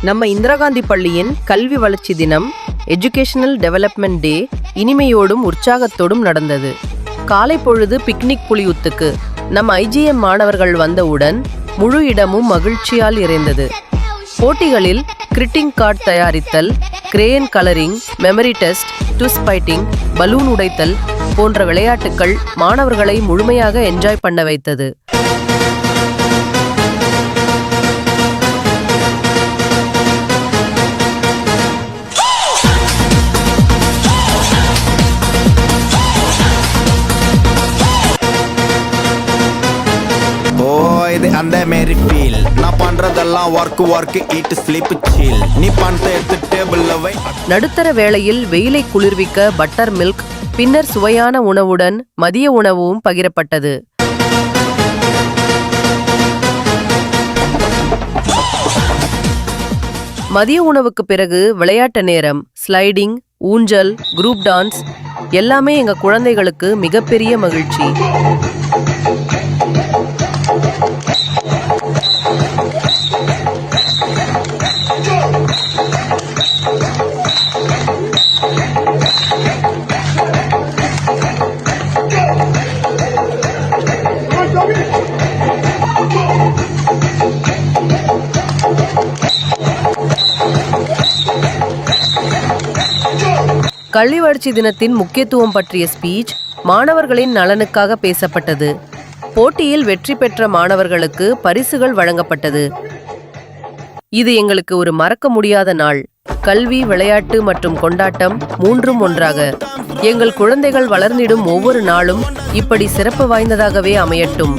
நம்ம இந்திரா காந்தி பள்ளியின் கல்வி வளர்ச்சி தினம் எஜுகேஷனல் டெவலப்மெண்ட் டே இனிமையோடும் உற்சாகத்தோடும் நடந்தது. காலை பொழுது பிக்னிக் புலியூத்துக்கு நம்ம ஐஜிஎம் மாணவர்கள் வந்தவுடன் முழு இடமும் மகிழ்ச்சியால் நிறைந்தது. போட்டிகளில் கிரிட்டிங் கார்டு தயாரித்தல், crayon colouring, memory test, twist fighting, balloon உடைத்தல் போன்ற விளையாட்டுக்கள் மாணவர்களை முழுமையாக என்ஜாய் பண்ண வைத்தது. இது அந்த மேரி ஃபீல். நான் பண்றதெல்லாம் ஒர்க் ஈட் ஸ்லீப் சில். நீ பணத்தை எடுத்து டேபிள்ல வை. நடுத்தர வேளையில் வெயிலை குளிர்விக்க பட்டர் மில்க், பின்னர் சுவையான உணவுடன் மதிய உணவும் பகிரப்பட்டது. மதிய உணவுக்கு பிறகு விளையாட்டு நேரம், ஸ்லைடிங், ஊஞ்சல், குரூப் டான்ஸ் எல்லாமே எங்க குழந்தைகளுக்கு மிகப்பெரிய மகிழ்ச்சி. கல்வி வளர்ச்சி தினத்தின் முக்கியத்துவம் பற்றிய ஸ்பீச் மாணவர்களின் நலனுக்காக பேசப்பட்டது. போட்டியில் வெற்றி பெற்ற மாணவர்களுக்கு பரிசுகள் வழங்கப்பட்டது. இது எங்களுக்கு ஒரு மறக்க முடியாத நாள். கல்வி, விளையாட்டு மற்றும் கொண்டாட்டம் மூன்றும் ஒன்றாக. எங்கள் குழந்தைகள் வளர்ந்திடும் ஒவ்வொரு நாளும் இப்படி சிறப்பு வாய்ந்ததாகவே அமையட்டும்.